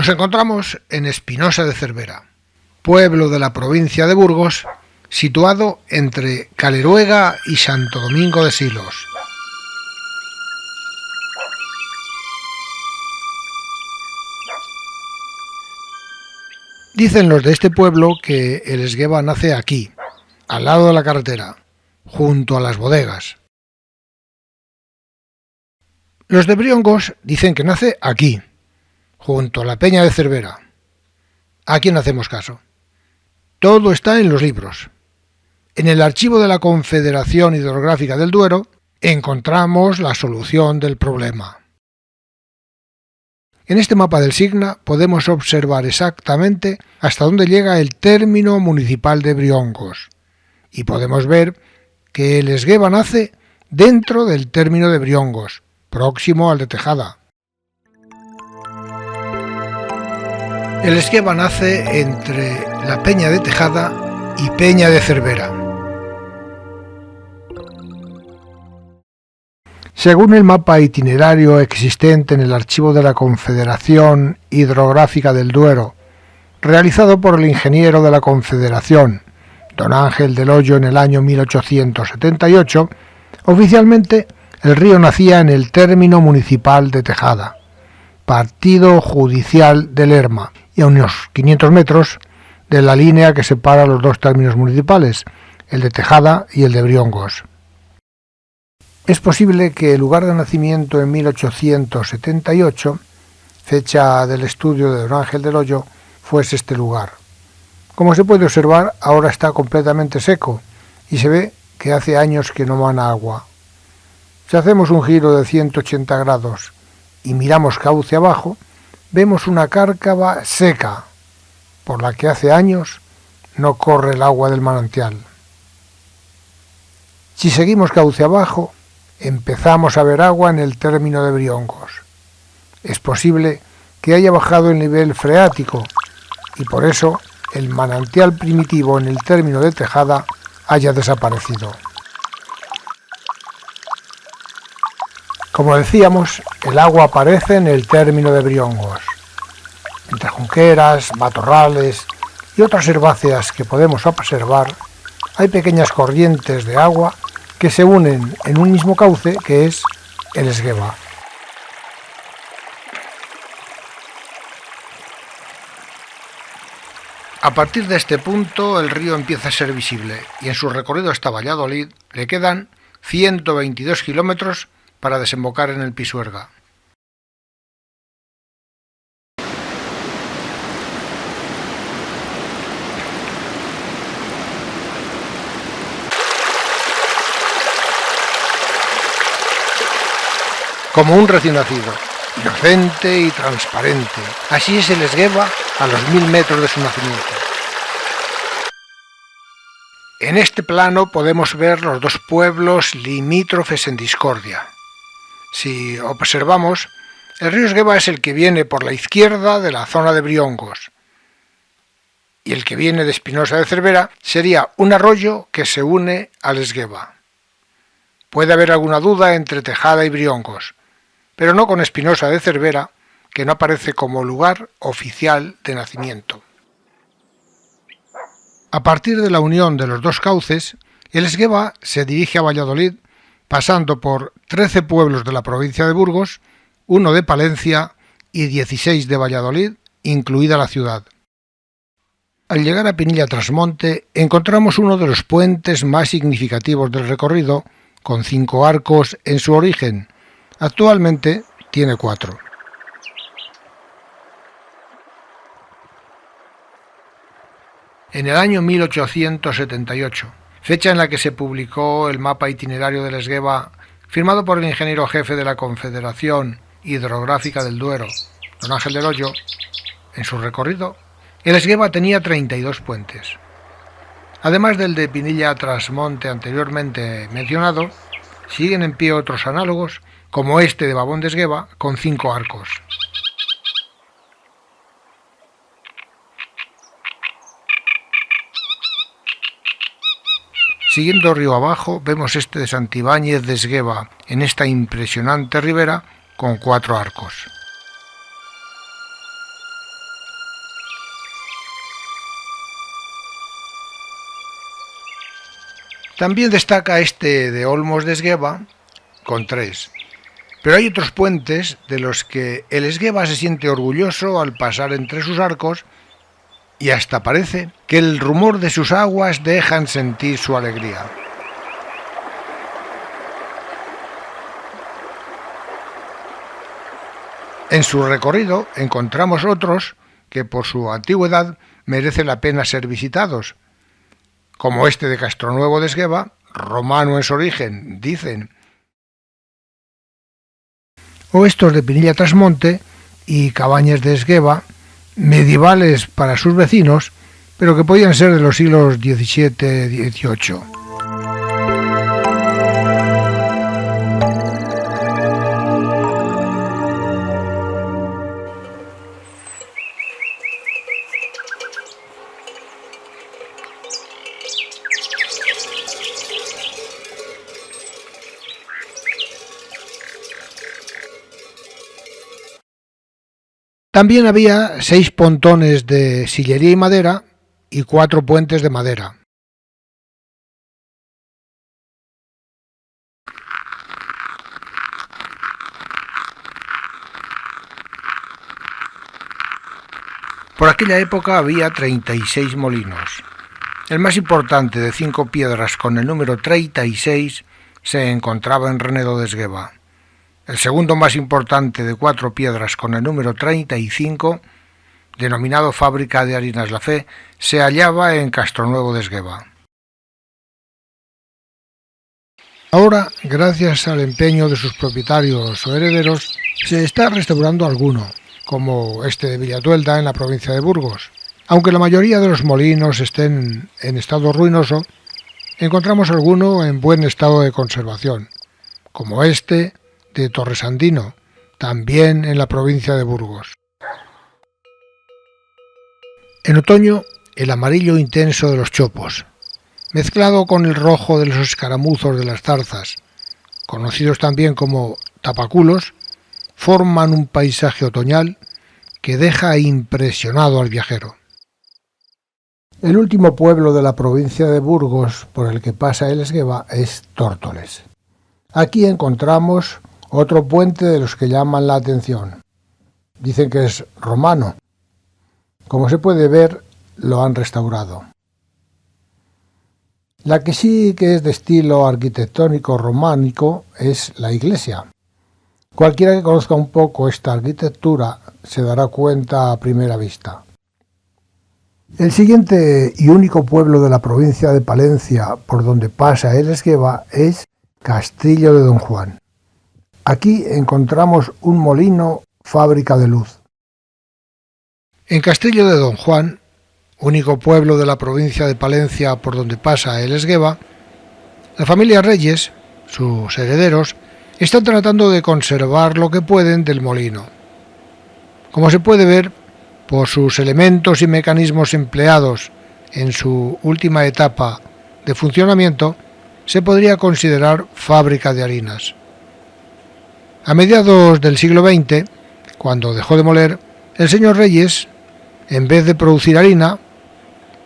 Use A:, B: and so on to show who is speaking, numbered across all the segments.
A: Nos encontramos en Espinosa de Cervera, pueblo de la provincia de Burgos, situado entre Caleruega y Santo Domingo de Silos. Dicen los de este pueblo que el Esgueva nace aquí, al lado de la carretera, junto a las bodegas. Los de Briongos dicen que nace aquí, junto a la Peña de Cervera. ¿A quién hacemos caso? Todo está en los libros. En el archivo de la Confederación Hidrográfica del Duero encontramos la solución del problema. En este mapa del Signa podemos observar exactamente hasta dónde llega el término municipal de Briongos y podemos ver que el Esgueva nace dentro del término de Briongos, próximo al de Tejada. El Esgueva nace entre la Peña de Tejada y Peña de Cervera. Según el mapa itinerario existente en el archivo de la Confederación Hidrográfica del Duero, realizado por el ingeniero de la Confederación, don Ángel del Hoyo, en el año 1878, oficialmente el río nacía en el término municipal de Tejada, partido judicial de Lerma, y a unos 500 metros de la línea que separa los dos términos municipales, el de Tejada y el de Briongos. Es posible que el lugar de nacimiento en 1878, fecha del estudio de don Ángel del Hoyo, fuese este lugar. Como se puede observar, ahora está completamente seco y se ve que hace años que no mana agua. Si hacemos un giro de 180 grados y miramos cauce abajo, vemos una cárcava seca, por la que hace años no corre el agua del manantial. Si seguimos cauce abajo, empezamos a ver agua en el término de Briongos. Es posible que haya bajado el nivel freático y por eso el manantial primitivo en el término de Tejada haya desaparecido. Como decíamos, el agua aparece en el término de Briongos. Entre junqueras, matorrales y otras herbáceas que podemos observar, hay pequeñas corrientes de agua que se unen en un mismo cauce que es el Esgueva. A partir de este punto el río empieza a ser visible y en su recorrido hasta Valladolid le quedan 122 kilómetros para desembocar en el Pisuerga. Como un recién nacido, inocente y transparente. Así es el Esgueva a los 1000 metros de su nacimiento. En este plano podemos ver los dos pueblos limítrofes en discordia. Si observamos, el río Esgueva es el que viene por la izquierda de la zona de Briongos y el que viene de Espinosa de Cervera sería un arroyo que se une al Esgueva. Puede haber alguna duda entre Tejada y Briongos, pero no con Espinosa de Cervera, que no aparece como lugar oficial de nacimiento. A partir de la unión de los dos cauces, el Esgueva se dirige a Valladolid, pasando por 13 pueblos de la provincia de Burgos, 1 de Palencia y 16 de Valladolid, incluida la ciudad. Al llegar a Pinilla-Trasmonte, encontramos uno de los puentes más significativos del recorrido, con 5 arcos en su origen. Actualmente tiene 4. En el año 1878, fecha en la que se publicó el mapa itinerario del Esgueva, firmado por el ingeniero jefe de la Confederación Hidrográfica del Duero, don Ángel del Hoyo, en su recorrido, el Esgueva tenía 32 puentes. Además del de Pinilla-Trasmonte anteriormente mencionado, siguen en pie otros análogos, como este de Babón de Esgueva, con 5 arcos. Siguiendo río abajo, vemos este de Santibáñez de Esgueva, en esta impresionante ribera, con 4 arcos. También destaca este de Olmos de Esgueva, con 3. Pero hay otros puentes de los que el Esgueva se siente orgulloso al pasar entre sus arcos y hasta parece que el rumor de sus aguas dejan sentir su alegría. En su recorrido encontramos otros que por su antigüedad merece la pena ser visitados, como este de Castronuevo de Esgueva, romano en su origen, dicen, o estos de Pinilla Trasmonte y Cabañas de Esgueva, medievales para sus vecinos, pero que podían ser de los siglos XVII-XVIII. También había 6 pontones de sillería y madera y 4 puentes de madera. Por aquella época había 36 molinos. El más importante, de 5 piedras con el número 36, se encontraba en Renedo de Esgueva. El segundo más importante, de 4 piedras con el número 35, denominado Fábrica de Harinas La Fe, se hallaba en Castronuevo de Esgueva. Ahora, gracias al empeño de sus propietarios o herederos, se está restaurando alguno, como este de Villatuelda en la provincia de Burgos. Aunque la mayoría de los molinos estén en estado ruinoso, encontramos alguno en buen estado de conservación, como este de Torresandino, también en la provincia de Burgos. En otoño, el amarillo intenso de los chopos, mezclado con el rojo de los escaramuzos de las zarzas, conocidos también como tapaculos, forman un paisaje otoñal que deja impresionado al viajero. El último pueblo de la provincia de Burgos por el que pasa el Esgueva es Tórtoles. Aquí encontramos otro puente de los que llaman la atención. Dicen que es romano. Como se puede ver, lo han restaurado. La que sí que es de estilo arquitectónico románico es la iglesia. Cualquiera que conozca un poco esta arquitectura se dará cuenta a primera vista. El siguiente y único pueblo de la provincia de Palencia por donde pasa el Esgueva es Castillo de Don Juan. Aquí encontramos un molino, fábrica de luz. En Castillo de Don Juan, único pueblo de la provincia de Palencia por donde pasa el Esgueva, la familia Reyes, sus herederos, están tratando de conservar lo que pueden del molino. Como se puede ver, por sus elementos y mecanismos empleados en su última etapa de funcionamiento, se podría considerar fábrica de harinas. A mediados del siglo XX, cuando dejó de moler, el señor Reyes, en vez de producir harina,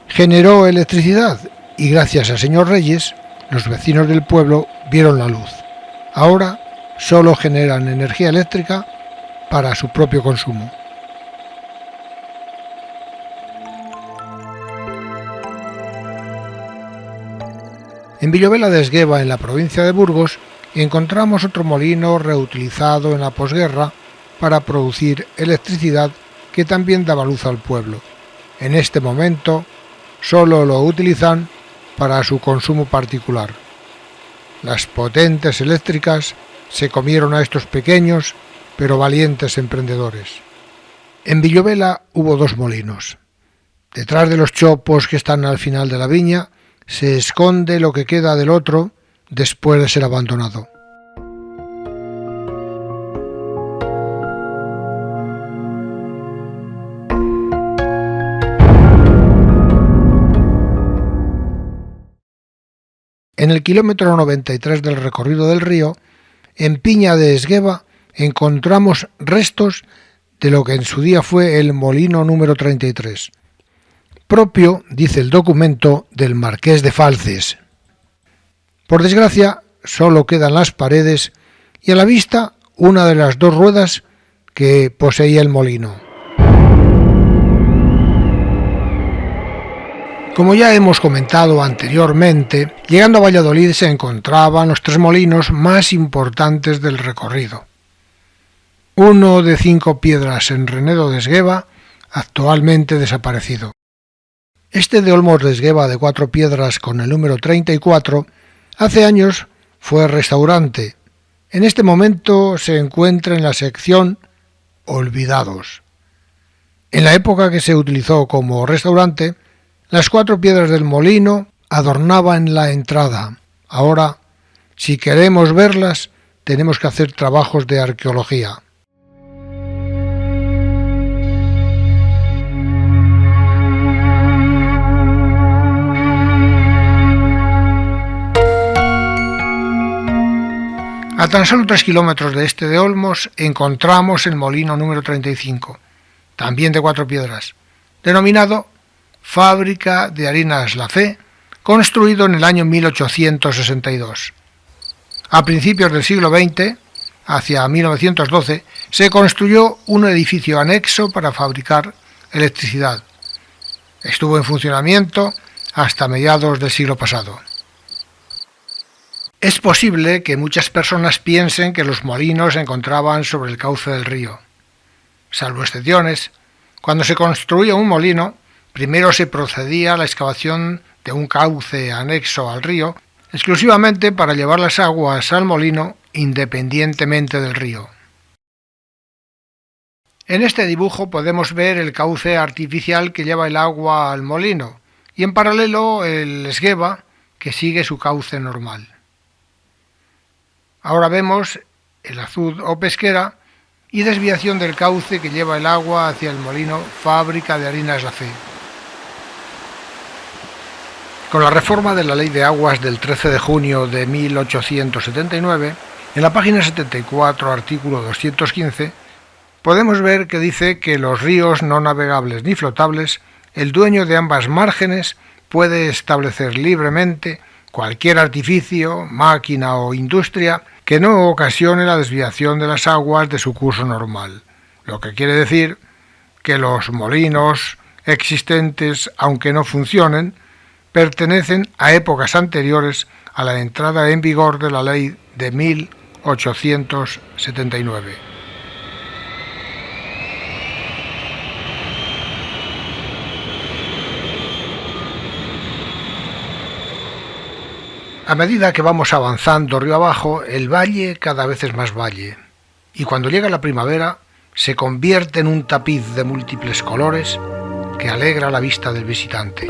A: generó electricidad y gracias al señor Reyes, los vecinos del pueblo vieron la luz. Ahora solo generan energía eléctrica para su propio consumo. En Villovela de Esgueva, en la provincia de Burgos, encontramos otro molino reutilizado en la posguerra para producir electricidad que también daba luz al pueblo. En este momento solo lo utilizan para su consumo particular. Las potentes eléctricas se comieron a estos pequeños pero valientes emprendedores. En Villovela hubo 2 molinos. Detrás de los chopos que están al final de la viña se esconde lo que queda del otro después de ser abandonado. En el kilómetro 93 del recorrido del río, en Piña de Esgueva, encontramos restos de lo que en su día fue el molino número 33, propio, dice el documento, del marqués de Falces. Por desgracia, solo quedan las paredes y a la vista una de las 2 ruedas que poseía el molino. Como ya hemos comentado anteriormente, llegando a Valladolid se encontraban los 3 molinos más importantes del recorrido. Uno de 5 piedras en Renedo de Esgueva, actualmente desaparecido. Este de Olmos de Esgueva de 4 piedras con el número 34, hace años fue restaurante. En este momento se encuentra en la sección Olvidados. En la época que se utilizó como restaurante, las 4 piedras del molino adornaban la entrada. Ahora, si queremos verlas, tenemos que hacer trabajos de arqueología. A tan solo 3 kilómetros de este de Olmos encontramos el molino número 35, también de 4 piedras, denominado Fábrica de Harinas La Fe, construido en el año 1862. A principios del siglo XX, hacia 1912, se construyó un edificio anexo para fabricar electricidad. Estuvo en funcionamiento hasta mediados del siglo pasado. Es posible que muchas personas piensen que los molinos se encontraban sobre el cauce del río. Salvo excepciones, cuando se construía un molino, primero se procedía a la excavación de un cauce anexo al río, exclusivamente para llevar las aguas al molino independientemente del río. En este dibujo podemos ver el cauce artificial que lleva el agua al molino y en paralelo el Esgueva que sigue su cauce normal. Ahora vemos el azud o pesquera y desviación del cauce que lleva el agua hacia el molino Fábrica de Harinas La Fe. Con la reforma de la Ley de Aguas del 13 de junio de 1879, en la página 74, artículo 215, podemos ver que dice que los ríos no navegables ni flotables, el dueño de ambas márgenes puede establecer libremente cualquier artificio, máquina o industria que no ocasione la desviación de las aguas de su curso normal, lo que quiere decir que los molinos existentes, aunque no funcionen, pertenecen a épocas anteriores a la entrada en vigor de la ley de 1879. A medida que vamos avanzando río abajo, el valle cada vez es más valle, y cuando llega la primavera se convierte en un tapiz de múltiples colores que alegra la vista del visitante.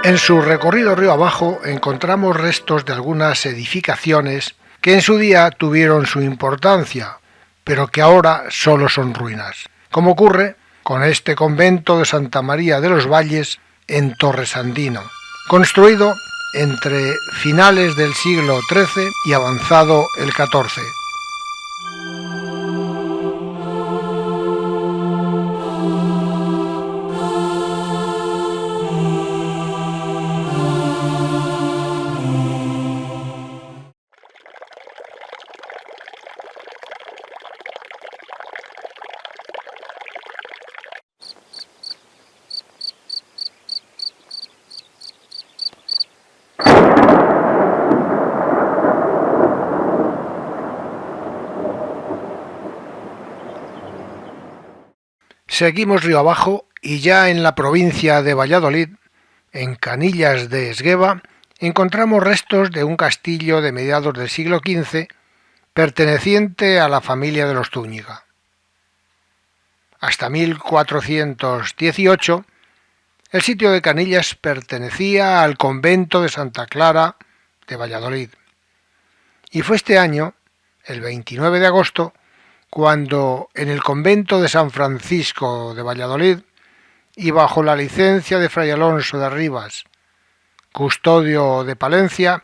A: En su recorrido río abajo encontramos restos de algunas edificaciones que en su día tuvieron su importancia, pero que ahora solo son ruinas, como ocurre con este convento de Santa María de los Valles en Torresandino, construido entre finales del siglo XIII y avanzado el XIV. Seguimos río abajo y ya en la provincia de Valladolid, en Canillas de Esgueva, encontramos restos de un castillo de mediados del siglo XV perteneciente a la familia de los Zúñiga. Hasta 1418, el sitio de Canillas pertenecía al convento de Santa Clara de Valladolid. Y fue este año, el 29 de agosto, cuando en el convento de San Francisco de Valladolid y bajo la licencia de Fray Alonso de Rivas, custodio de Palencia,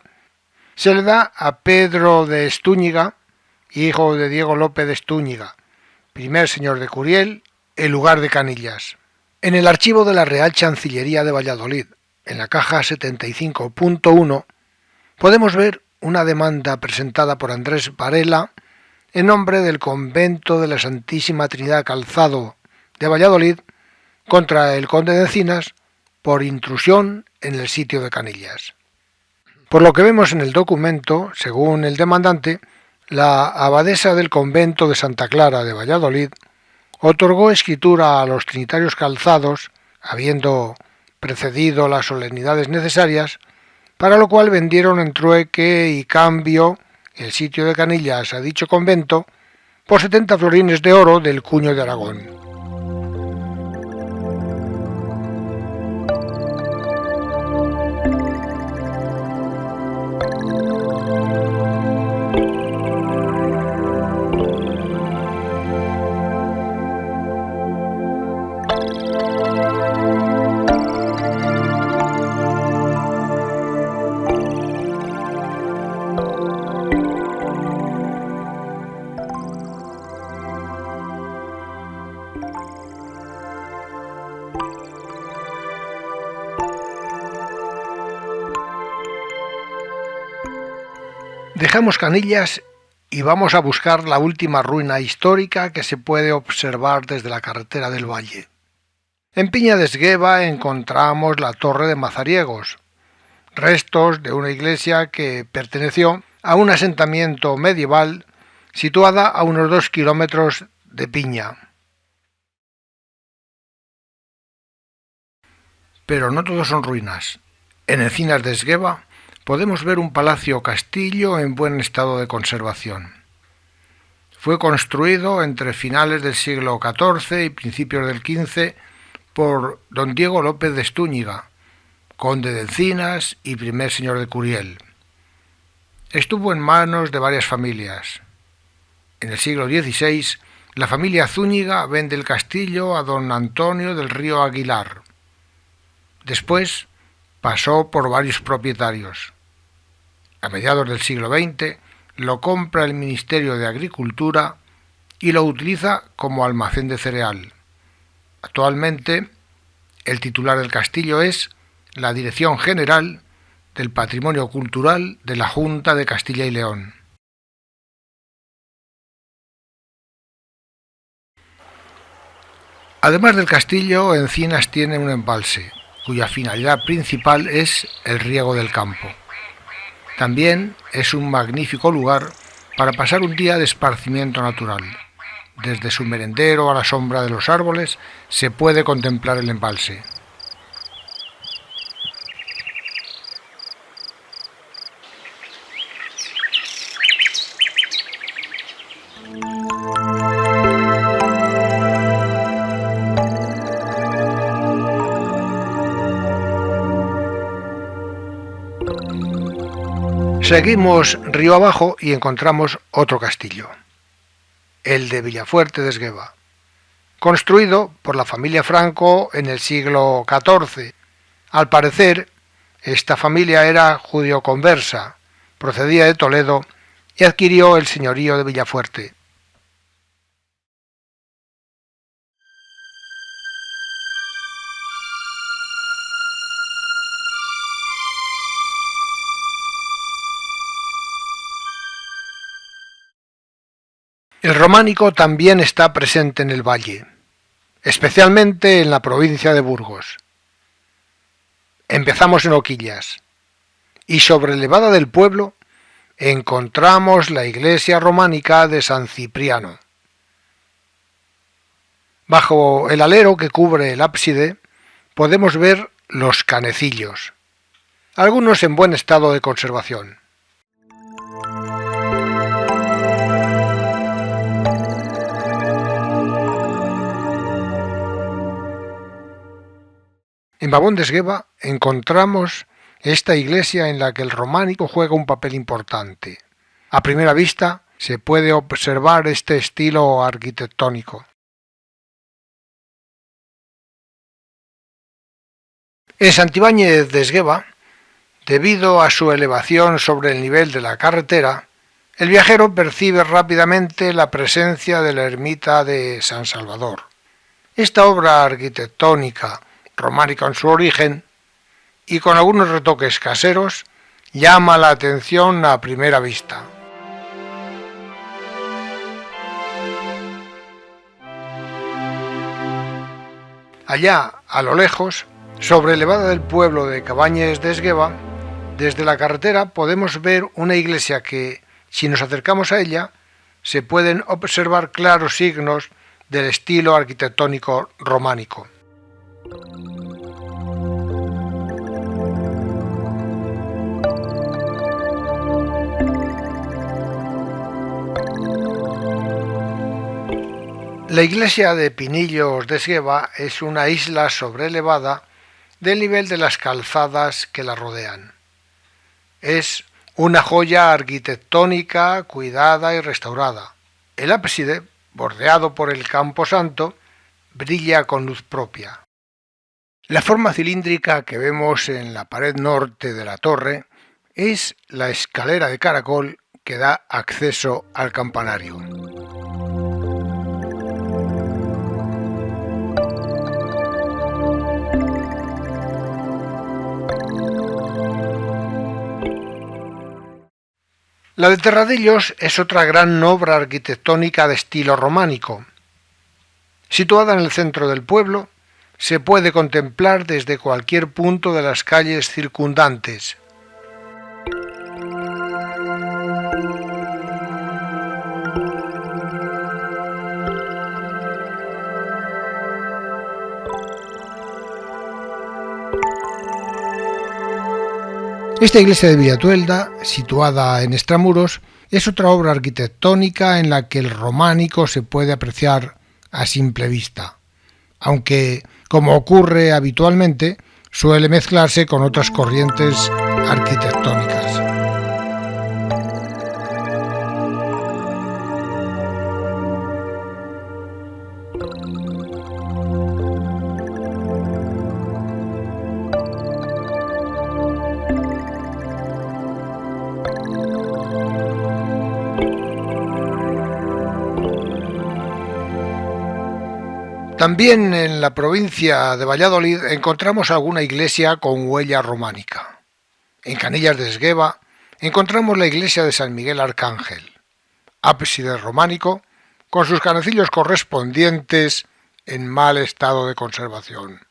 A: se le da a Pedro de Estúñiga, hijo de Diego López de Estúñiga, primer señor de Curiel, el lugar de Canillas. En el archivo de la Real Chancillería de Valladolid, en la caja 75.1, podemos ver una demanda presentada por Andrés Varela en nombre del convento de la Santísima Trinidad Calzado de Valladolid contra el conde de Encinas por intrusión en el sitio de Canillas. Por lo que vemos en el documento, según el demandante, la abadesa del convento de Santa Clara de Valladolid otorgó escritura a los trinitarios calzados, habiendo precedido las solemnidades necesarias, para lo cual vendieron en trueque y cambio el sitio de Canillas a dicho convento por 70 florines de oro del cuño de Aragón. Dejamos Canillas y vamos a buscar la última ruina histórica que se puede observar desde la carretera del Valle. En Piña de Esgueva encontramos la Torre de Mazariegos, restos de una iglesia que perteneció a un asentamiento medieval situada a unos 2 kilómetros de Piña. Pero no todos son ruinas. En Encinas de Esgueva podemos ver un palacio o castillo en buen estado de conservación. Fue construido entre finales del siglo XIV y principios del XV por don Diego López de Estúñiga, conde de Encinas y primer señor de Curiel. Estuvo en manos de varias familias. En el siglo XVI, la familia Zúñiga vende el castillo a don Antonio del Río Aguilar. Después pasó por varios propietarios. A mediados del siglo XX lo compra el Ministerio de Agricultura y lo utiliza como almacén de cereal. Actualmente, el titular del castillo es la Dirección General del Patrimonio Cultural de la Junta de Castilla y León. Además del castillo, Encinas tiene un embalse, cuya finalidad principal es el riego del campo. También es un magnífico lugar para pasar un día de esparcimiento natural. Desde su merendero a la sombra de los árboles se puede contemplar el embalse. Seguimos río abajo y encontramos otro castillo, el de Villafuerte de Esgueva, construido por la familia Franco en el siglo XIV. Al parecer, esta familia era judeoconversa, procedía de Toledo y adquirió el señorío de Villafuerte. El románico también está presente en el valle, especialmente en la provincia de Burgos. Empezamos en Oquillas, y sobre elevada del pueblo encontramos la iglesia románica de San Cipriano. Bajo el alero que cubre el ábside podemos ver los canecillos, algunos en buen estado de conservación. En Babón de Esgueva encontramos esta iglesia en la que el románico juega un papel importante. A primera vista se puede observar este estilo arquitectónico. En Santibáñez de Esgueva, debido a su elevación sobre el nivel de la carretera, el viajero percibe rápidamente la presencia de la ermita de San Salvador. Esta obra arquitectónica románica en su origen y con algunos retoques caseros llama la atención a primera vista. Allá, a lo lejos, sobrelevada del pueblo de Cabañes de Esgueva, desde la carretera podemos ver una iglesia que, si nos acercamos a ella, se pueden observar claros signos del estilo arquitectónico románico. La iglesia de Pinillos de Esgueva es una isla sobrelevada del nivel de las calzadas que la rodean. Es una joya arquitectónica cuidada y restaurada. El ábside, bordeado por el camposanto, brilla con luz propia. La forma cilíndrica que vemos en la pared norte de la torre es la escalera de caracol que da acceso al campanario. La de Terradillos es otra gran obra arquitectónica de estilo románico. Situada en el centro del pueblo, se puede contemplar desde cualquier punto de las calles circundantes. Esta iglesia de Villatuelda, situada en extramuros, es otra obra arquitectónica en la que el románico se puede apreciar a simple vista, aunque, como ocurre habitualmente, suele mezclarse con otras corrientes arquitectónicas. También en la provincia de Valladolid encontramos alguna iglesia con huella románica. En Canillas de Esgueva encontramos la iglesia de San Miguel Arcángel, ábside románico con sus canecillos correspondientes en mal estado de conservación.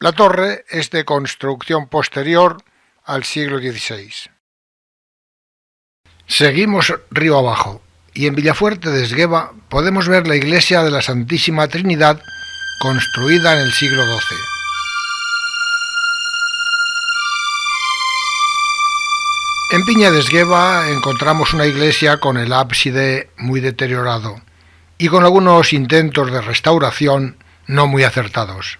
A: La torre es de construcción posterior al siglo XVI. Seguimos río abajo y en Villafuerte de Esgueva podemos ver la iglesia de la Santísima Trinidad construida en el siglo XII. En Piña de Esgueva encontramos una iglesia con el ábside muy deteriorado y con algunos intentos de restauración no muy acertados.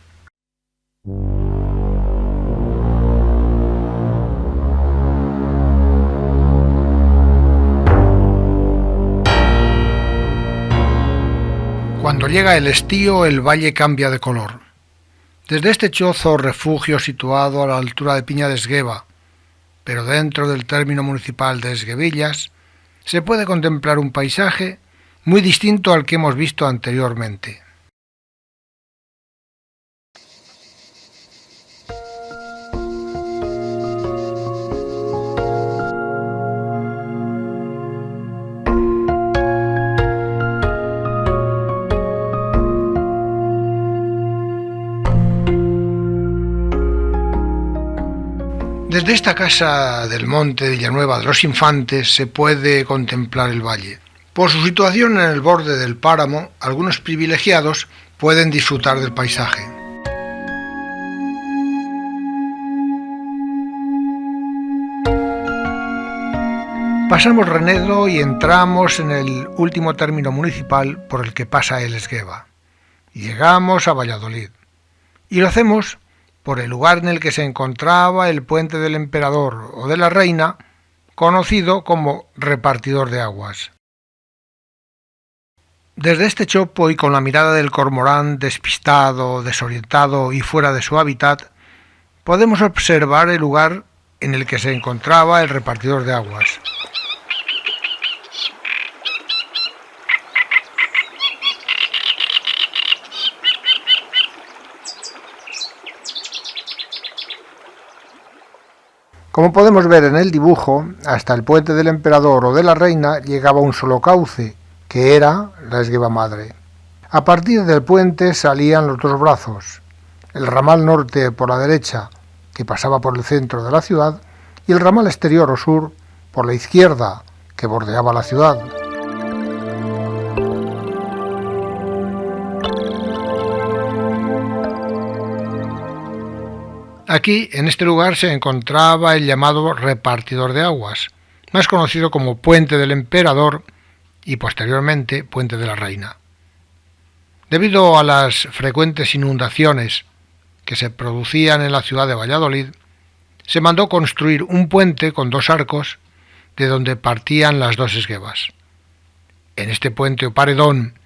A: Cuando llega el estío, el valle cambia de color. Desde este chozo o refugio situado a la altura de Piña de Esgueva, pero dentro del término municipal de Esguevillas, se puede contemplar un paisaje muy distinto al que hemos visto anteriormente. Desde esta casa del monte de Villanueva de los Infantes se puede contemplar el valle. Por su situación en el borde del páramo, algunos privilegiados pueden disfrutar del paisaje. Pasamos Renedo y entramos en el último término municipal por el que pasa el Esgueva. Llegamos a Valladolid y lo hacemos por el lugar en el que se encontraba el puente del Emperador o de la Reina, conocido como repartidor de aguas. Desde este chopo y con la mirada del cormorán despistado, desorientado y fuera de su hábitat, podemos observar el lugar en el que se encontraba el repartidor de aguas. Como podemos ver en el dibujo, hasta el puente del Emperador o de la Reina llegaba un solo cauce, que era la Esgueva Madre. A partir del puente salían los dos brazos, el ramal norte por la derecha, que pasaba por el centro de la ciudad, y el ramal exterior o sur por la izquierda, que bordeaba la ciudad. Aquí, en este lugar, se encontraba el llamado repartidor de aguas, más conocido como Puente del Emperador y posteriormente Puente de la Reina. Debido a las frecuentes inundaciones que se producían en la ciudad de Valladolid, se mandó construir un puente con dos arcos de donde partían las dos esguevas. En este puente o paredón,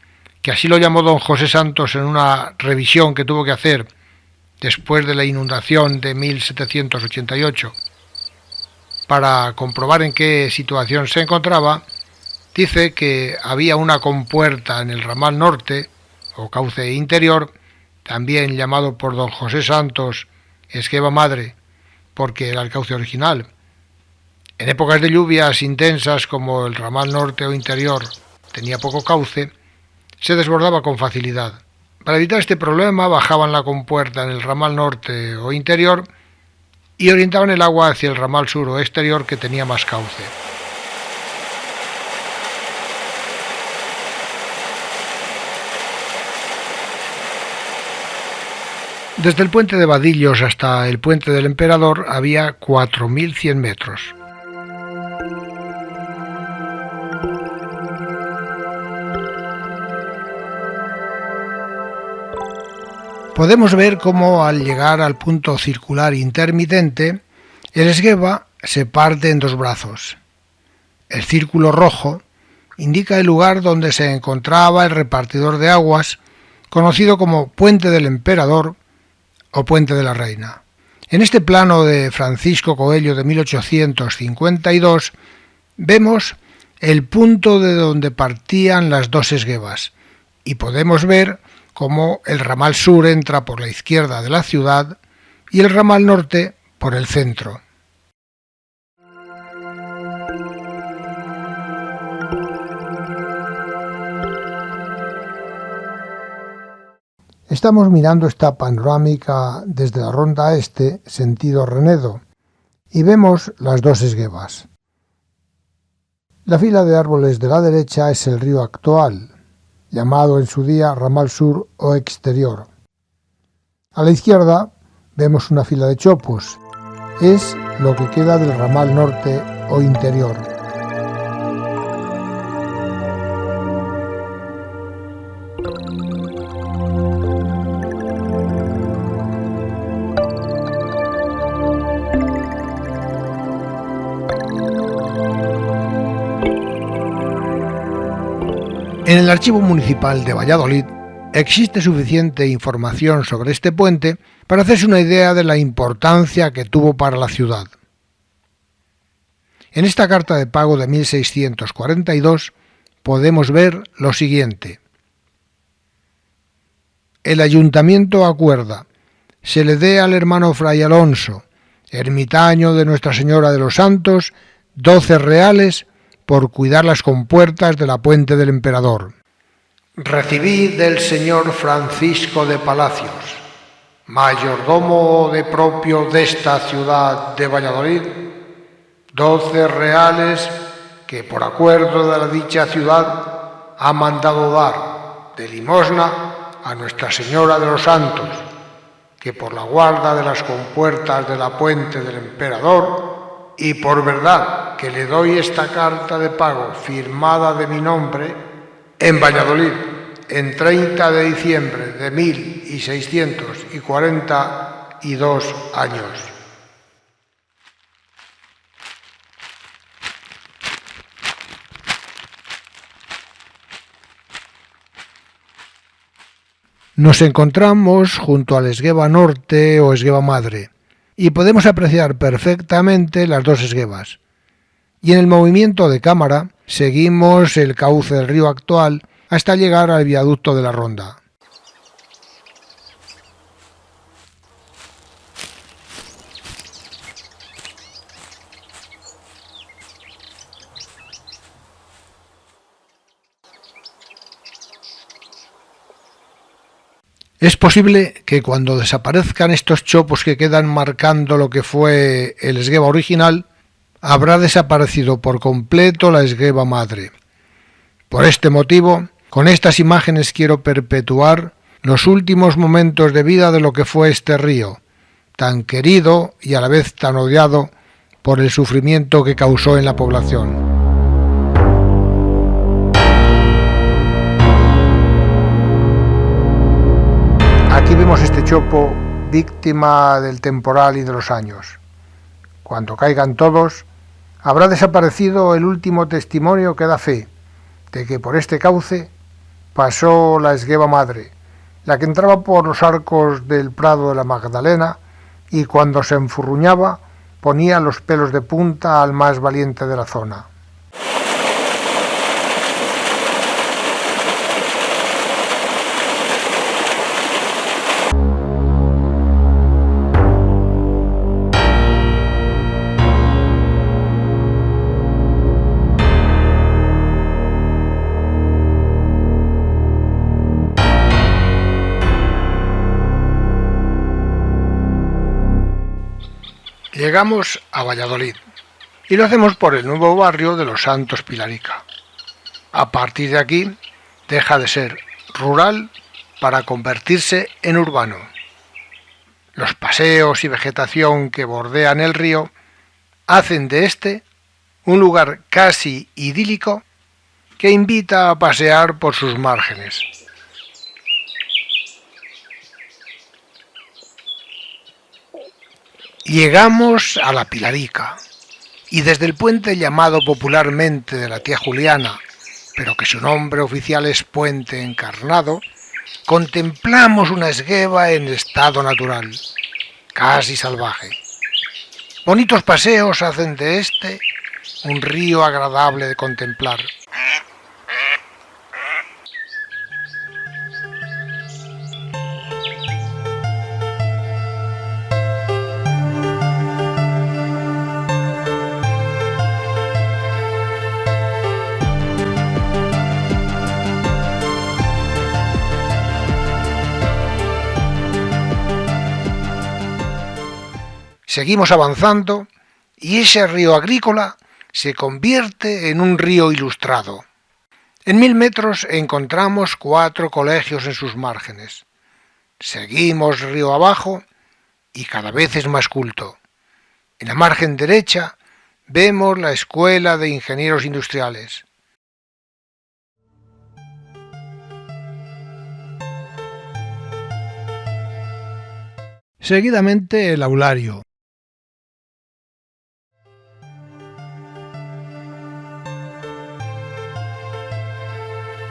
A: que así lo llamó don José Santos en una revisión que tuvo que hacer después de la inundación de 1788, para comprobar en qué situación se encontraba, dice que había una compuerta en el ramal norte, o cauce interior, también llamado por don José Santos Esgueva Madre, porque era el cauce original. En épocas de lluvias intensas, como el ramal norte o interior tenía poco cauce, se desbordaba con facilidad. Para evitar este problema, bajaban la compuerta en el ramal norte o interior y orientaban el agua hacia el ramal sur o exterior, que tenía más cauce. Desde el puente de Vadillos hasta el puente del Emperador había 4.100 metros. Podemos ver cómo al llegar al punto circular intermitente, el Esgueva se parte en dos brazos. El círculo rojo indica el lugar donde se encontraba el repartidor de aguas, conocido como Puente del Emperador o Puente de la Reina. En este plano de Francisco Coello de 1852 vemos el punto de donde partían las dos esguevas y podemos ver cómo el ramal sur entra por la izquierda de la ciudad y el ramal norte por el centro. Estamos mirando esta panorámica desde la ronda este, sentido Renedo, y vemos las dos esguevas. La fila de árboles de la derecha es el río actual, llamado en su día ramal sur o exterior. A la izquierda vemos una fila de chopos, es lo que queda del ramal norte o interior. En el Archivo Municipal de Valladolid existe suficiente información sobre este puente para hacerse una idea de la importancia que tuvo para la ciudad. En esta carta de pago de 1642 podemos ver lo siguiente. El ayuntamiento acuerda, se le dé al hermano Fray Alonso, ermitaño de Nuestra Señora de los Santos, 12 reales por cuidar las compuertas de la Puente del Emperador. Recibí del señor Francisco de Palacios, mayordomo de propio desta ciudad de Valladolid, 12 reales que por acuerdo de la dicha ciudad ha mandado dar de limosna a Nuestra Señora de los Santos, que por la guarda de las compuertas de la puente del emperador, y por verdad que le doy esta carta de pago firmada de mi nombre en Valladolid, en 30 de diciembre de 1642 años. Nos encontramos junto al esgueva norte o esgueva madre y podemos apreciar perfectamente las dos esguevas. Y en el movimiento de cámara seguimos el cauce del río actual hasta llegar al viaducto de la Ronda. Es posible que cuando desaparezcan estos chopos que quedan marcando lo que fue el esgueva original, habrá desaparecido por completo la esgueva madre. Por este motivo, con estas imágenes quiero perpetuar los últimos momentos de vida de lo que fue este río, tan querido y a la vez tan odiado por el sufrimiento que causó en la población. Aquí vemos este chopo víctima del temporal y de los años. Cuando caigan todos, habrá desaparecido el último testimonio que da fe de que por este cauce pasó la esgueva madre, la que entraba por los arcos del Prado de la Magdalena y cuando se enfurruñaba ponía los pelos de punta al más valiente de la zona. Llegamos a Valladolid y lo hacemos por el nuevo barrio de los Santos Pilarica. A partir de aquí deja de ser rural para convertirse en urbano. Los paseos y vegetación que bordean el río hacen de este un lugar casi idílico que invita a pasear por sus márgenes. Llegamos a la Pilarica y desde el puente llamado popularmente de la Tía Juliana, pero que su nombre oficial es Puente Encarnado, contemplamos una esgueva en estado natural, casi salvaje. Bonitos paseos hacen de este un río agradable de contemplar. Seguimos avanzando y ese río agrícola se convierte en un río ilustrado. En 1000 metros encontramos 4 colegios en sus márgenes. Seguimos río abajo y cada vez es más culto. En la margen derecha vemos la Escuela de Ingenieros Industriales. Seguidamente el aulario.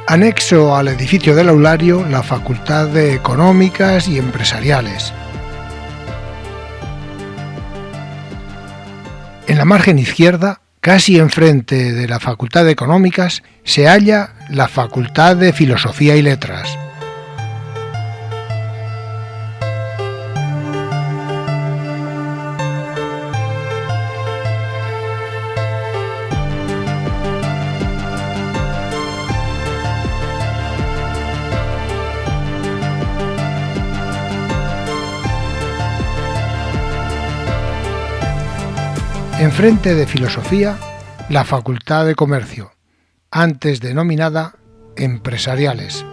A: Anexo al edificio del aulario, la Facultad de Económicas y Empresariales. En la margen izquierda, casi enfrente de la Facultad de Económicas, se halla la Facultad de Filosofía y Letras. Enfrente de Filosofía, la Facultad de Comercio, antes denominada Empresariales.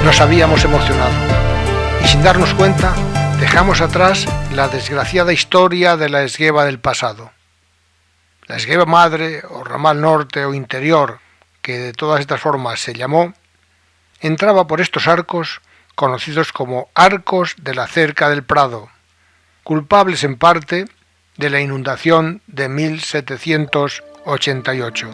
A: Nos habíamos emocionado y sin darnos cuenta dejamos atrás la desgraciada historia de la Esgueva del pasado. La Esgueva Madre o Ramal Norte o Interior, que de todas estas formas se llamó, entraba por estos arcos conocidos como Arcos de la Cerca del Prado, culpables en parte de la inundación de 1788.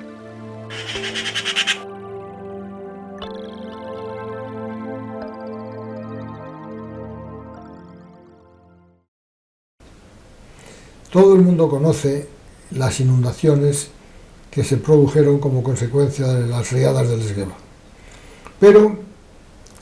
A: Todo el mundo conoce las inundaciones que se produjeron como consecuencia de las riadas del Esgueva. Pero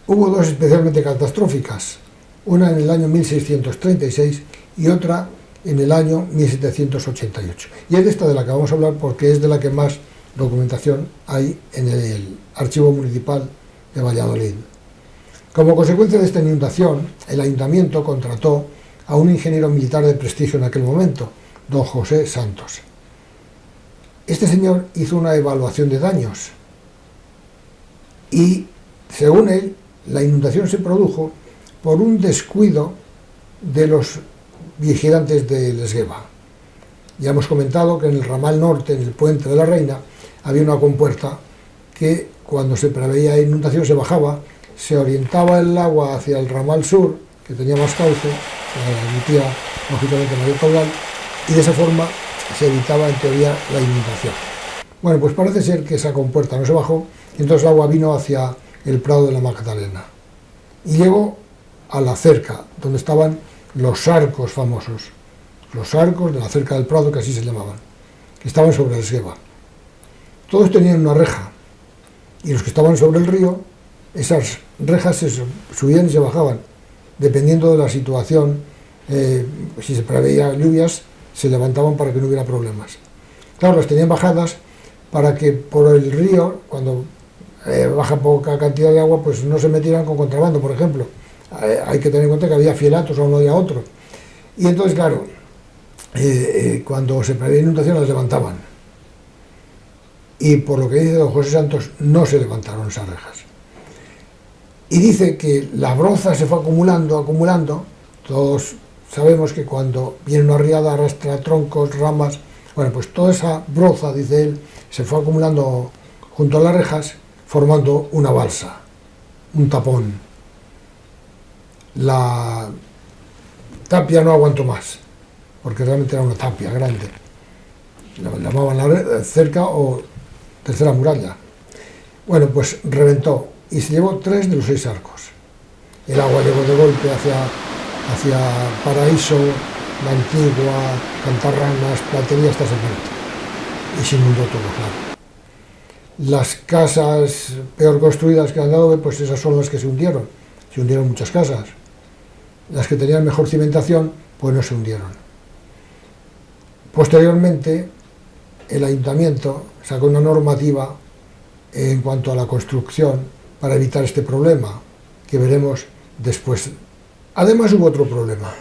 A: hubo dos especialmente catastróficas, una en el año 1636 y otra en el año 1788. Y es de esta de la que vamos a hablar porque es de la que más documentación hay en el Archivo Municipal de Valladolid. Como consecuencia de esta inundación, el ayuntamiento contrató a un ingeniero militar de prestigio en aquel momento, don José Santos. Este señor hizo una evaluación de daños y, según él, la inundación se produjo por un descuido de los vigilantes del Esgueva. Ya hemos comentado que en el ramal norte, en el puente de la Reina, había una compuerta que cuando se preveía inundación se bajaba, se orientaba el agua hacia el ramal sur, que tenía más cauce, emitía lógicamente mayor caudal, y de esa forma se evitaba en teoría la inundación. Bueno, pues parece ser que esa compuerta no se bajó y entonces el agua vino hacia el Prado de la Magdalena y llegó a la cerca donde estaban los arcos famosos, los arcos de la cerca del Prado, que así se llamaban, que estaban sobre el Esgueva. Todos tenían una reja y los que estaban sobre el río, esas rejas se subían y se bajaban dependiendo de la situación. Si se preveía lluvias, se levantaban para que no hubiera problemas. Claro, las tenían bajadas para que por el río, cuando baja poca cantidad de agua, pues no se metieran con contrabando, por ejemplo. Hay que tener en cuenta que había fielatos o no había otro. Y entonces, claro, cuando se preveía inundación las levantaban. Y por lo que dice don José Santos, no se levantaron esas rejas. Y dice que la broza se fue acumulando, todos sabemos que cuando viene una riada arrastra troncos, ramas, bueno, pues toda esa broza, dice él, se fue acumulando junto a las rejas, formando una balsa, un tapón. La tapia no aguantó más, porque realmente era una tapia grande. La llamaban la cerca o tercera muralla. Bueno, pues reventó y se llevó 3 de los 6 arcos. El agua llegó de golpe hacia Paraíso, La Antigua, Cantarranas, Platería, hasta ese punto. Y se inundó todo, claro. Las casas peor construidas que han dado, pues esas son las que se hundieron. Se hundieron muchas casas. Las que tenían mejor cimentación, pues no se hundieron. Posteriormente, el ayuntamiento sacó una normativa en cuanto a la construcción para evitar este problema, que veremos después. Además hubo otro problema,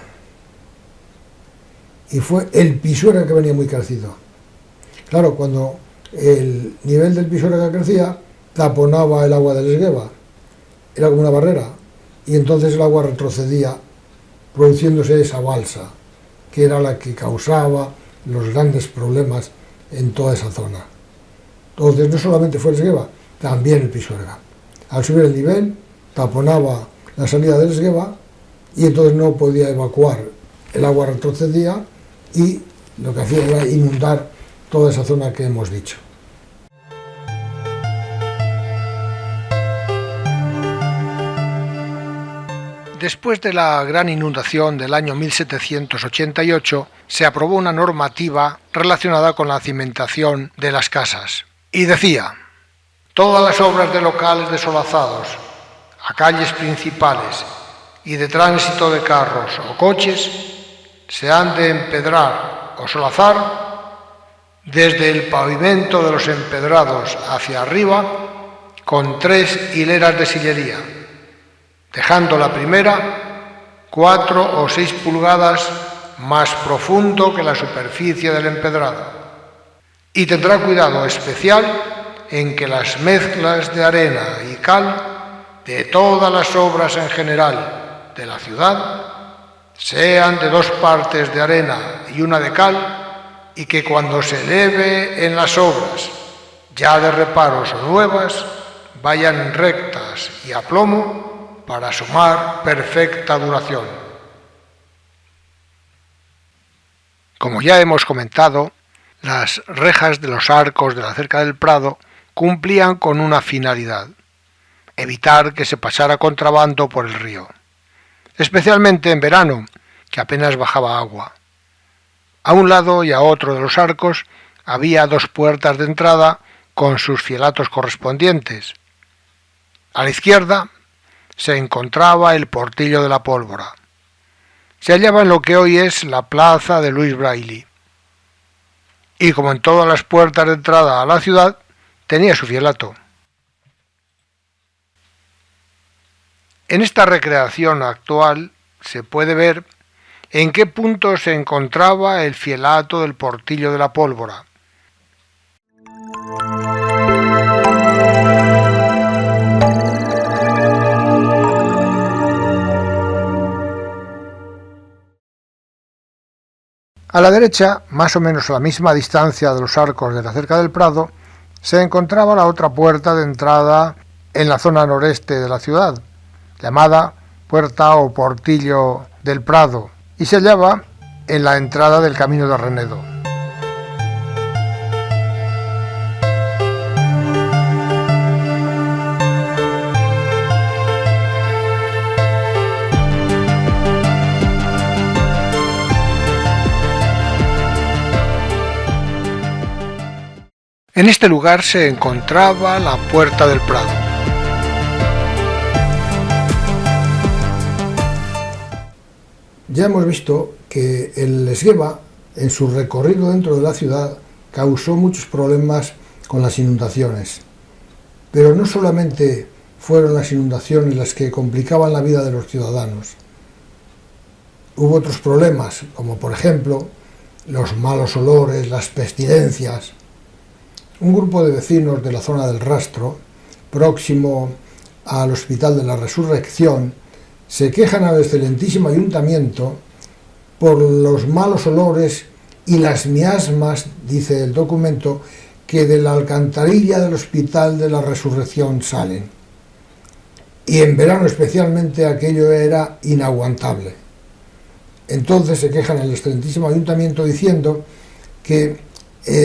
A: y fue el Pisuerga, que venía muy crecido. Claro, cuando el nivel del Pisuerga crecía, taponaba el agua del Esgueva, era como una barrera, y entonces el agua retrocedía, produciéndose esa balsa, que era la que causaba los grandes problemas en toda esa zona. Entonces no solamente fue el Esgueva, también el Pisuerga. Al subir el nivel, taponaba la salida del Esgueva y entonces no podía evacuar, el agua retrocedía y lo que hacía era inundar toda esa zona que hemos dicho. Después de la gran inundación del año 1788, se aprobó una normativa relacionada con la cimentación de las casas. Y decía: Todas las obras de locales desolazados, a calles principales y de tránsito de carros o coches, se han de empedrar o solazar desde el pavimento de los empedrados hacia arriba con 3 hileras de sillería, dejando la primera 4 o 6 pulgadas más profundo que la superficie del empedrado. Y tendrá cuidado especial en que las mezclas de arena y cal de todas las obras en general de la ciudad sean de 2 partes de arena y 1 de cal, y que cuando se eleve en las obras, ya de reparos o nuevas, vayan rectas y a plomo para sumar perfecta duración. Como ya hemos comentado, las rejas de los arcos de la cerca del Prado cumplían con una finalidad: evitar que se pasara contrabando por el río, especialmente en verano, que apenas bajaba agua. A un lado y a otro de los arcos había 2 puertas de entrada con sus fielatos correspondientes. A la izquierda se encontraba el Portillo de la Pólvora. Se hallaba en lo que hoy es la plaza de Louis Braille. Y como en todas las puertas de entrada a la ciudad, tenía su fielato. En esta recreación actual se puede ver en qué punto se encontraba el fielato del Portillo de la Pólvora. A la derecha, más o menos a la misma distancia de los arcos de la cerca del Prado, se encontraba la otra puerta de entrada en la zona noreste de la ciudad, llamada Puerta o Portillo del Prado, y se hallaba en la entrada del Camino de Renedo. En este lugar se encontraba la Puerta del Prado. Ya hemos visto que el Esgueva, en su recorrido dentro de la ciudad, causó muchos problemas con las inundaciones. Pero no solamente fueron las inundaciones las que complicaban la vida de los ciudadanos. Hubo otros problemas, como por ejemplo los malos olores, las pestilencias. Un grupo de vecinos de la zona del Rastro, próximo al Hospital de la Resurrección, se quejan al excelentísimo ayuntamiento por los malos olores y las miasmas, dice el documento, que de la alcantarilla del Hospital de la Resurrección salen. Y en verano especialmente aquello era inaguantable. Entonces se quejan al excelentísimo ayuntamiento diciendo que,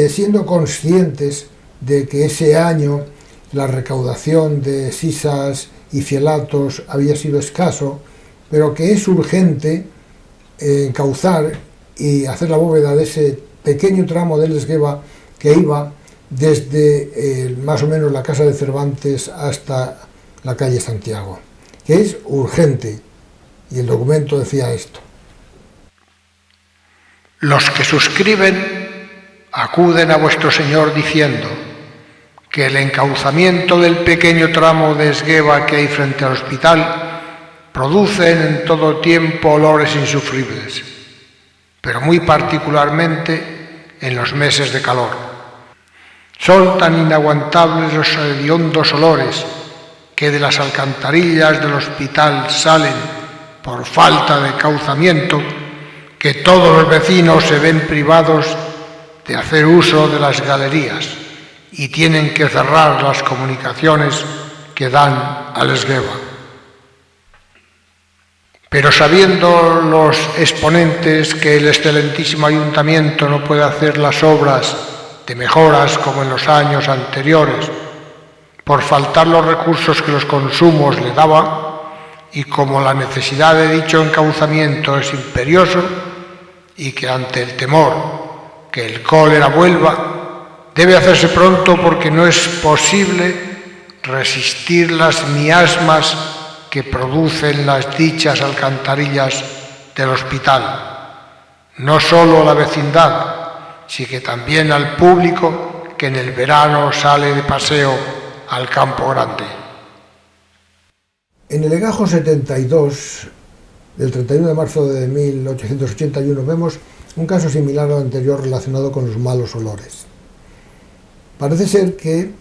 A: siendo conscientes de que ese año la recaudación de sisas y fielatos había sido escaso, pero que es urgente encauzar y hacer la bóveda de ese pequeño tramo del Esgueva que iba desde más o menos la Casa de Cervantes hasta la calle Santiago, que es urgente, y el documento decía esto. Los que suscriben acuden a vuestro Señor diciendo que el encauzamiento del pequeño tramo de Esgueva que hay frente al hospital producen en todo tiempo olores insufribles, pero muy particularmente en los meses de calor. Son tan inaguantables los hediondos olores que de las alcantarillas del hospital salen por falta de encauzamiento, que todos los vecinos se ven privados de hacer uso de las galerías y tienen que cerrar las comunicaciones que dan al Esgueva. Pero sabiendo los exponentes que el excelentísimo ayuntamiento no puede hacer las obras de mejoras como en los años anteriores, por faltar los recursos que los consumos le daban, y como la necesidad de dicho encauzamiento es imperioso, y que ante el temor que el cólera vuelva, debe hacerse pronto porque no es posible resistir las miasmas que producen las dichas alcantarillas del hospital, no solo a la vecindad, sino que también al público que en el verano sale de paseo al Campo Grande. En el legajo 72 del 31 de marzo de 1881 vemos un caso similar al anterior relacionado con los malos olores. Parece ser que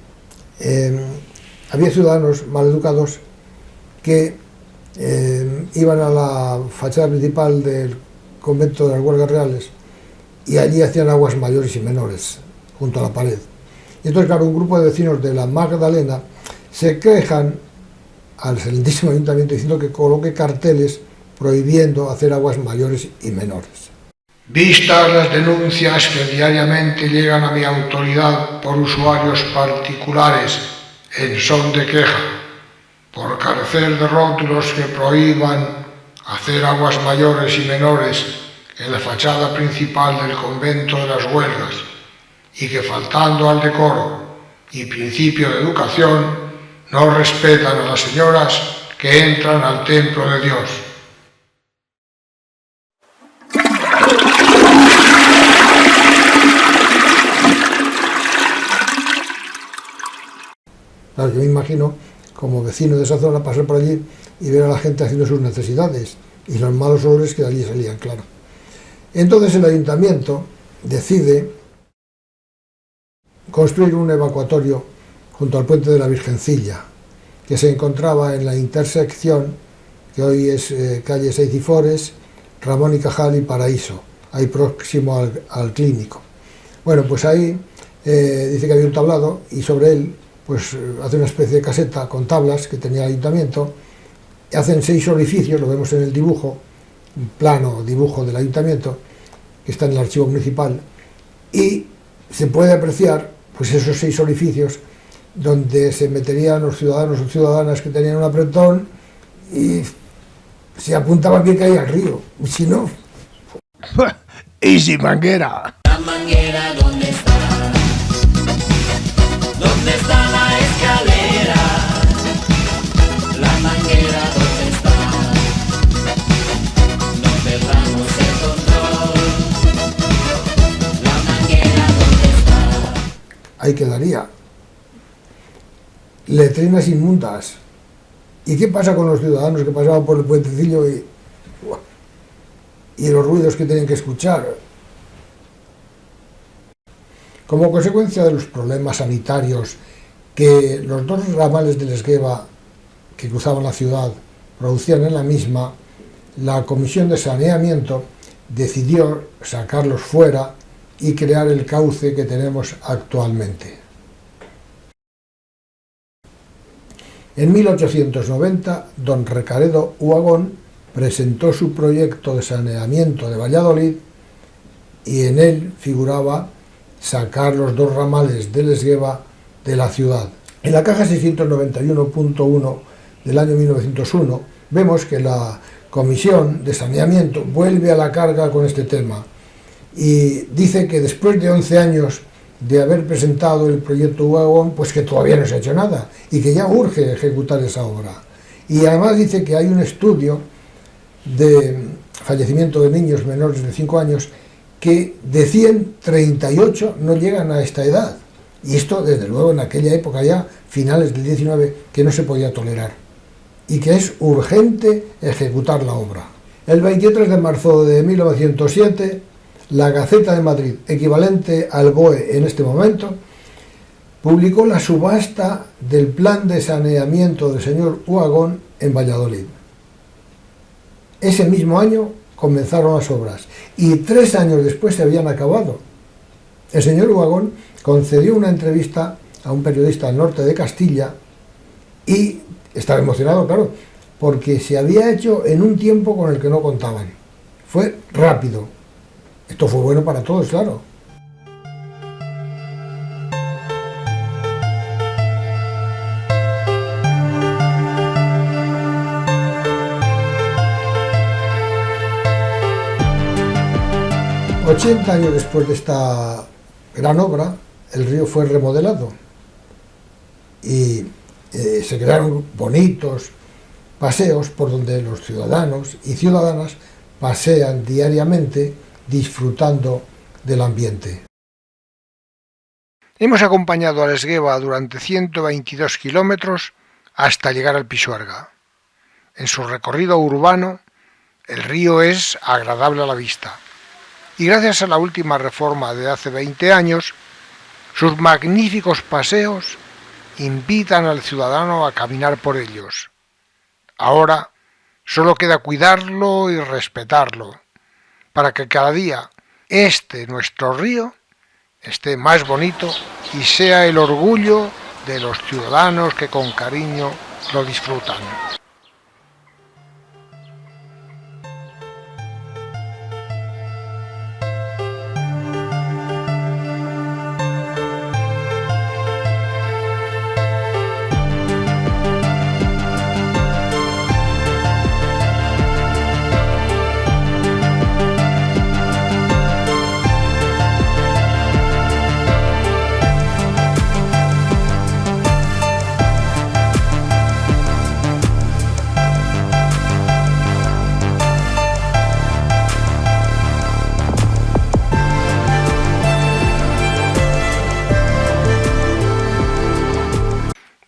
A: había ciudadanos maleducados que iban a la fachada principal del convento de las Huelgas Reales y allí hacían aguas mayores y menores junto a la pared. Y entonces, claro, un grupo de vecinos de la Magdalena se quejan al excelentísimo ayuntamiento diciendo que coloque carteles prohibiendo hacer aguas mayores y menores. Vistas las denuncias que diariamente llegan a mi autoridad por usuarios particulares en son de queja, por carecer de rótulos que prohíban hacer aguas mayores y menores en la fachada principal del convento de las Huelgas, y que faltando al decoro y principio de educación no respetan a las señoras que entran al templo de Dios. Claro, yo me imagino como vecino de esa zona pasar por allí y ver a la gente haciendo sus necesidades y los malos olores que de allí salían, claro. Entonces el ayuntamiento decide construir un evacuatorio junto al puente de la Virgencilla, que se encontraba en la intersección que hoy es calle Seix i Fores, Ramón y Cajal y Paraíso, ahí próximo al clínico. Bueno, pues ahí dice que había un tablado y sobre él pues hace una especie de caseta con tablas que tenía el ayuntamiento, hacen 6 orificios, lo vemos en el dibujo, un plano dibujo del ayuntamiento, que está en el archivo municipal, y se puede apreciar pues esos 6 orificios donde se meterían los ciudadanos o ciudadanas que tenían un apretón y se apuntaban que caía al río, y si no... ¡Y sin manguera!
B: La manguera, ¿dónde está? ¿Dónde está la escalera? La manguera, ¿dónde está? No perdamos el control. La manguera, ¿dónde está?
A: Ahí quedaría. Letrinas inmundas. ¿Y qué pasa con los ciudadanos que pasaban por el puentecillo y los ruidos que tenían que escuchar? Como consecuencia de los problemas sanitarios que los 2 ramales del Esgueva que cruzaban la ciudad producían en la misma, la Comisión de Saneamiento decidió sacarlos fuera y crear el cauce que tenemos actualmente. En 1890, don Recaredo Uhagón presentó su proyecto de saneamiento de Valladolid y en él figuraba sacar los 2 ramales del Esgueva de la ciudad. En la caja 691.1 del año 1901 vemos que la Comisión de Saneamiento vuelve a la carga con este tema y dice que después de 11 años de haber presentado el proyecto Uhagón, pues que todavía no se ha hecho nada y que ya urge ejecutar esa obra. Y además dice que hay un estudio de fallecimiento de niños menores de 5 años que de 138 no llegan a esta edad. Y esto, desde luego, en aquella época ya, finales del 19, que no se podía tolerar. Y que es urgente ejecutar la obra. El 23 de marzo de 1907, la Gaceta de Madrid, equivalente al BOE en este momento, publicó la subasta del plan de saneamiento del señor Uhagón en Valladolid. Ese mismo año comenzaron las obras y 3 años después se habían acabado. El señor Uhagón concedió una entrevista a un periodista del norte de Castilla y estaba emocionado, claro, porque se había hecho en un tiempo con el que no contaban. Fue rápido. Esto fue bueno para todos, claro. ...80 años después de esta gran obra, el río fue remodelado y se crearon bonitos paseos por donde los ciudadanos y ciudadanas pasean diariamente disfrutando del ambiente. Hemos acompañado al Esgueva durante 122 kilómetros hasta llegar al Pisuerga. En su recorrido urbano, el río es agradable a la vista y gracias a la última reforma de hace 20 años, sus magníficos paseos invitan al ciudadano a caminar por ellos. Ahora solo queda cuidarlo y respetarlo, para que cada día nuestro río, esté más bonito y sea el orgullo de los ciudadanos que con cariño lo disfrutan.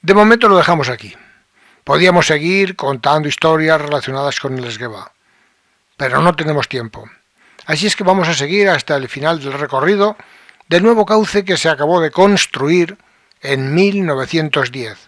A: De momento lo dejamos aquí. Podíamos seguir contando historias relacionadas con el Esgueva, pero no tenemos tiempo. Así es que vamos a seguir hasta el final del recorrido del nuevo cauce que se acabó de construir en 1910.